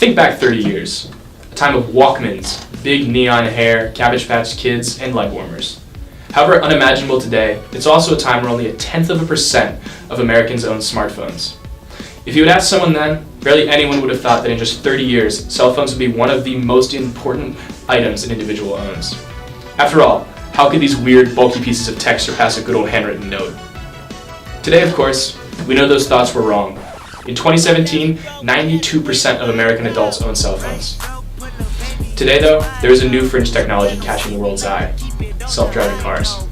Think back 30 years, a time of Walkmans, big neon hair, Cabbage Patch Kids, and leg warmers. However unimaginable today, it's also a time where only 0.1% of Americans own smartphones. If you had asked someone then, barely anyone would have thought that in just 30 years, cell phones would be one of the most important items an individual owns. After all, how could these weird, bulky pieces of text surpass a good old handwritten note? Today, of course, we know those thoughts were wrong. In 2017, 92% of American adults own cell phones. Today, though, there is a new fringe technology catching the world's eye: self-driving cars.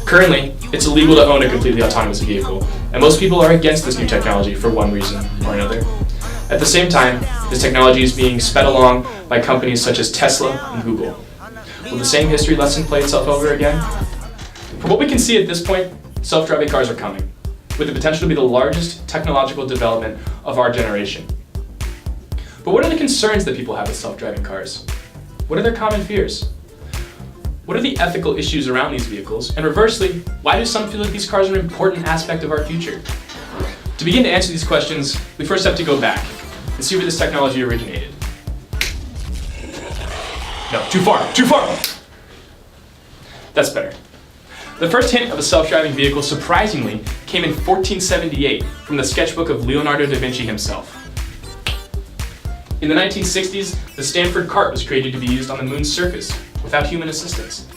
Currently, it's illegal to own a completely autonomous vehicle, and most people are against this new technology for one reason or another. At the same time, this technology is being sped along by companies such as Tesla and Google. Will the same history lesson play itself over again? From what we can see at this point, self-driving cars are coming, with the potential to be the largest technological development of our generation. But what are the concerns that people have with self-driving cars? What are their common fears? What are the ethical issues around these vehicles? And reversely, why do some feel like these cars are an important aspect of our future? To begin to answer these questions, we first have to go back and see where this technology originated. No, too far. That's better. The first hint of a self-driving vehicle, surprisingly, came in 1478 from the sketchbook of Leonardo da Vinci himself. In the 1960s, the Stanford cart was created to be used on the moon's surface without human assistance.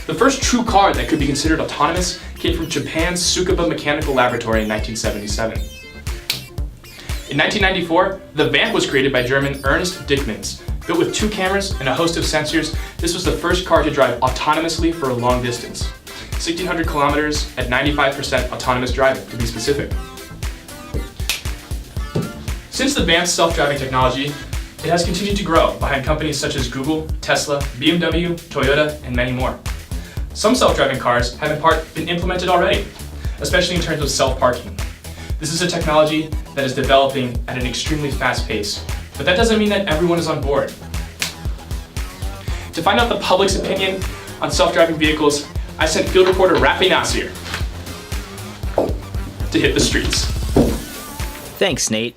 The first true car that could be considered autonomous came from Japan's Tsukuba Mechanical Laboratory in 1977. In 1994, the Vamp was created by German Ernst Dickmanns. Built with 2 cameras and a host of sensors, this was the first car to drive autonomously for a long distance. 1,600 kilometers at 95% autonomous driving, to be specific. Since the Vamp's self-driving technology, it has continued to grow behind companies such as Google, Tesla, BMW, Toyota, and many more. Some self-driving cars have in part been implemented already, especially in terms of self-parking. This is a technology that is developing at an extremely fast pace, but that doesn't mean that everyone is on board. To find out the public's opinion on self-driving vehicles, I sent field reporter Rafi Nasir to hit the streets. Thanks, Nate.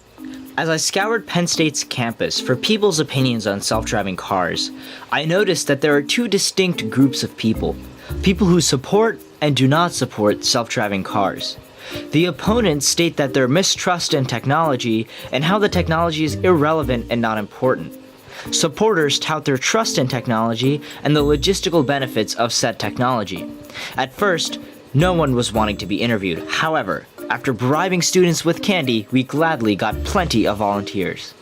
As I scoured Penn State's campus for people's opinions on self-driving cars, I noticed that there are 2 distinct groups of people. People who support and do not support self-driving cars. The opponents state that their mistrust in technology and how the technology is irrelevant and not important. Supporters tout their trust in technology and the logistical benefits of said technology. At first, no one was wanting to be interviewed. However, after bribing students with candy, we gladly got plenty of volunteers.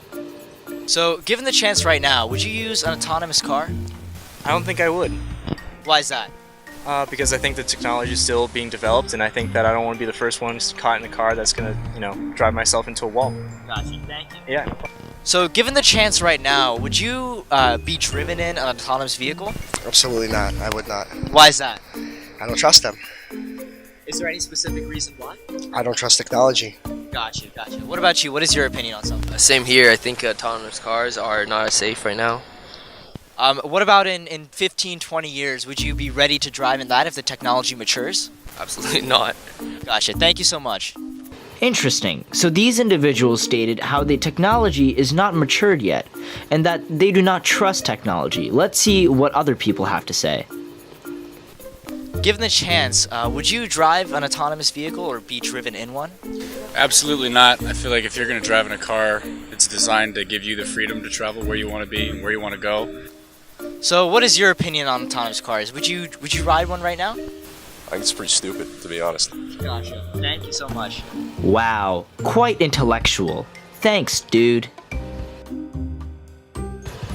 So, given the chance right now, would you use an autonomous car? I don't think I would. Why is that? Because I think the technology is still being developed, and I think that I don't want to be the first one caught in a car that's gonna, drive myself into a wall. Gotcha, thank you. Yeah. So, given the chance right now, would you be driven in an autonomous vehicle? Absolutely not. I would not. Why is that? I don't trust them. Is there any specific reason why? I don't trust technology. Gotcha. What about you? What is your opinion on something? Same here. I think autonomous cars are not as safe right now. What about in 15, 20 years? Would you be ready to drive in that if the technology matures? Absolutely not. Gotcha. Thank you so much. Interesting. So these individuals stated how the technology is not matured yet, and that they do not trust technology. Let's see what other people have to say. Given the chance, would you drive an autonomous vehicle or be driven in one? Absolutely not. I feel like if you're going to drive in a car, it's designed to give you the freedom to travel where you want to be and where you want to go. So what is your opinion on autonomous cars? Would you ride one right now? I think it's pretty stupid, to be honest. Gotcha. Thank you so much. Wow, quite intellectual. Thanks, dude.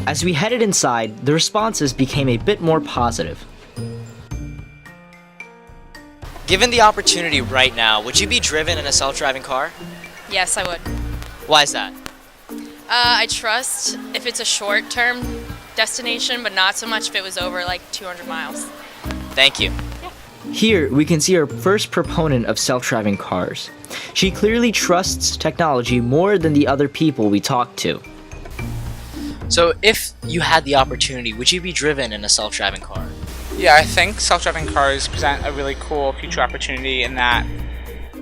As we headed inside, the responses became a bit more positive. Given the opportunity right now, would you be driven in a self-driving car? Yes, I would. Why is that? I trust if it's a short-term destination, but not so much if it was over like 200 miles. Thank you. Here, we can see our first proponent of self-driving cars. She clearly trusts technology more than the other people we talked to. So if you had the opportunity, would you be driven in a self-driving car? Yeah, I think self-driving cars present a really cool future opportunity in that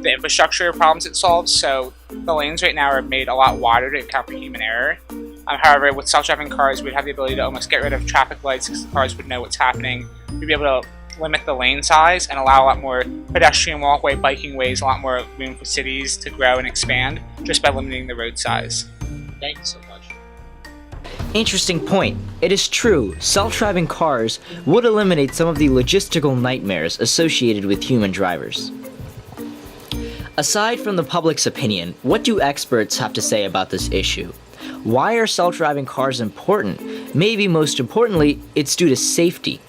the infrastructure problems it solves. So the lanes right now are made a lot wider to account for human error. However, with self-driving cars, we'd have the ability to almost get rid of traffic lights because the cars would know what's happening. We'd be able to limit the lane size and allow a lot more pedestrian walkway, biking ways, a lot more room for cities to grow and expand just by limiting the road size. Thank you so much. Interesting point. It is true, self-driving cars would eliminate some of the logistical nightmares associated with human drivers. Aside from the public's opinion, what do experts have to say about this issue? Why are self-driving cars important? Maybe most importantly, it's due to safety.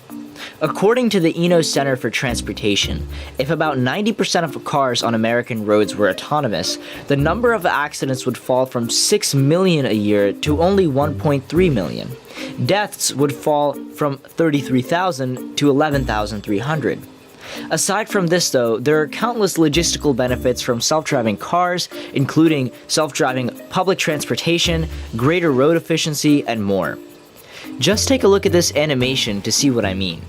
According to the Eno Center for Transportation, if about 90% of cars on American roads were autonomous, the number of accidents would fall from 6 million a year to only 1.3 million. Deaths would fall from 33,000 to 11,300. Aside from this though, there are countless logistical benefits from self-driving cars, including self-driving public transportation, greater road efficiency, and more. Just take a look at this animation to see what I mean.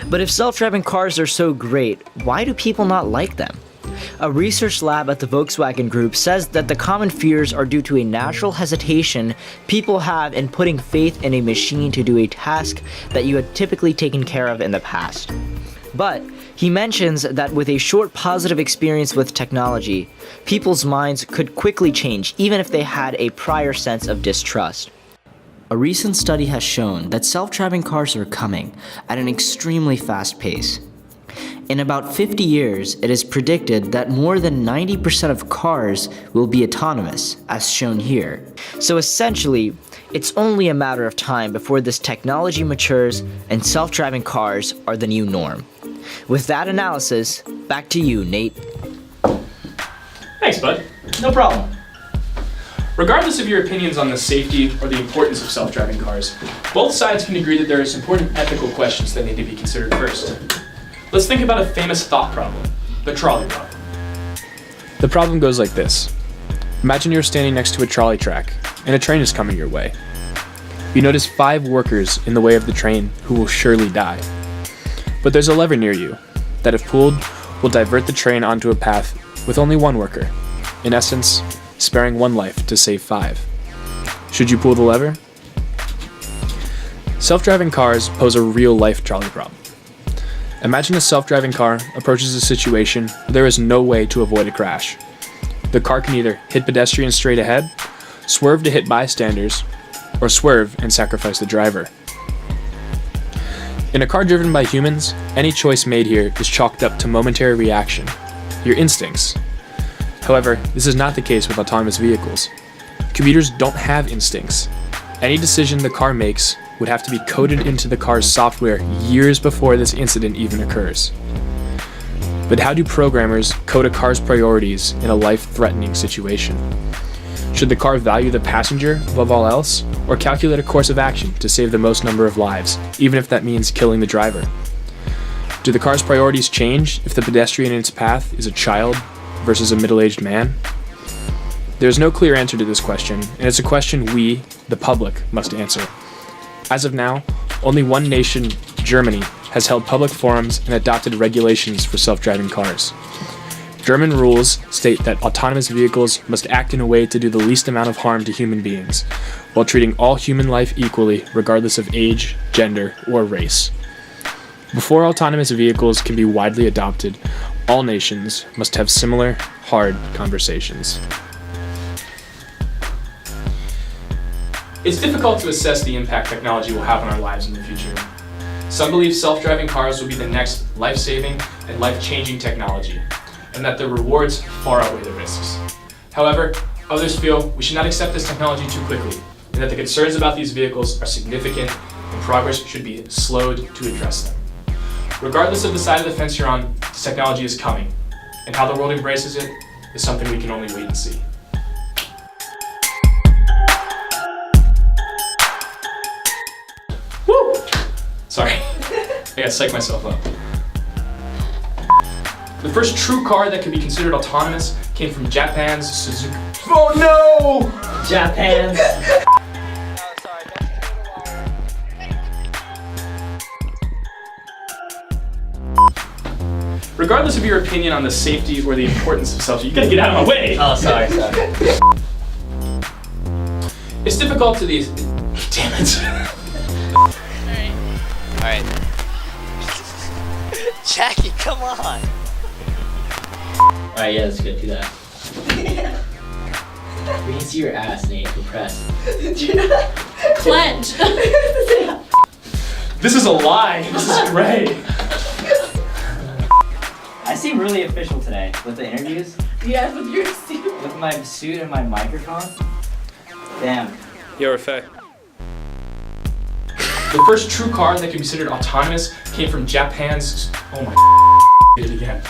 But if self-driving cars are so great, why do people not like them? A research lab at the Volkswagen Group says that the common fears are due to a natural hesitation people have in putting faith in a machine to do a task that you had typically taken care of in the past. But he mentions that with a short positive experience with technology, people's minds could quickly change even if they had a prior sense of distrust. A recent study has shown that self-driving cars are coming at an extremely fast pace. In about 50 years, it is predicted that more than 90% of cars will be autonomous, as shown here. So essentially, it's only a matter of time before this technology matures and self-driving cars are the new norm. With that analysis, back to you, Nate. Thanks, bud. No problem. Regardless of your opinions on the safety or the importance of self-driving cars, both sides can agree that there are some important ethical questions that need to be considered first. Let's think about a famous thought problem, the trolley problem. The problem goes like this. Imagine you're standing next to a trolley track, and a train is coming your way. You notice 5 workers in the way of the train who will surely die. But there's a lever near you that, if pulled, will divert the train onto a path with only 1 worker, in essence, sparing 1 life to save 5. Should you pull the lever? Self-driving cars pose a real-life trolley problem. Imagine a self-driving car approaches a situation where there is no way to avoid a crash. The car can either hit pedestrians straight ahead, swerve to hit bystanders, or swerve and sacrifice the driver. In a car driven by humans, any choice made here is chalked up to momentary reaction, your instincts. However, this is not the case with autonomous vehicles. Computers don't have instincts. Any decision the car makes would have to be coded into the car's software years before this incident even occurs. But how do programmers code a car's priorities in a life-threatening situation? Should the car value the passenger above all else, or calculate a course of action to save the most number of lives, even if that means killing the driver? Do the car's priorities change if the pedestrian in its path is a child versus a middle-aged man? There's no clear answer to this question, and it's a question we, the public, must answer. As of now, only one nation, Germany, has held public forums and adopted regulations for self-driving cars. German rules state that autonomous vehicles must act in a way to do the least amount of harm to human beings, while treating all human life equally regardless of age, gender, or race. Before autonomous vehicles can be widely adopted, all nations must have similar, hard conversations. It's difficult to assess the impact technology will have on our lives in the future. Some believe self-driving cars will be the next life-saving and life-changing technology, and that the rewards far outweigh the risks. However, others feel we should not accept this technology too quickly, and that the concerns about these vehicles are significant and progress should be slowed to address them. Regardless of the side of the fence you're on, this technology is coming, and how the world embraces it is something we can only wait and see. Woo! Sorry, I gotta psych myself up. The first true car that could be considered autonomous came from Japan's Suzuki. Oh no! Japan's. Regardless of your opinion on the safety or the importance of self-driving, you gotta get out of my way! Oh, sorry. It's difficult to these. Damn it. Alright. Jackie, come on! Alright, yeah, that's good. Do that. We can see your ass, Nate. Compressed. Clench. This is a lie. This is great. I seem really official today with the interviews. Yes, with your suit. With my suit and my microphone. Damn. You're a fact. The first true car that can be considered autonomous came from Japan's. Oh my. Did it again.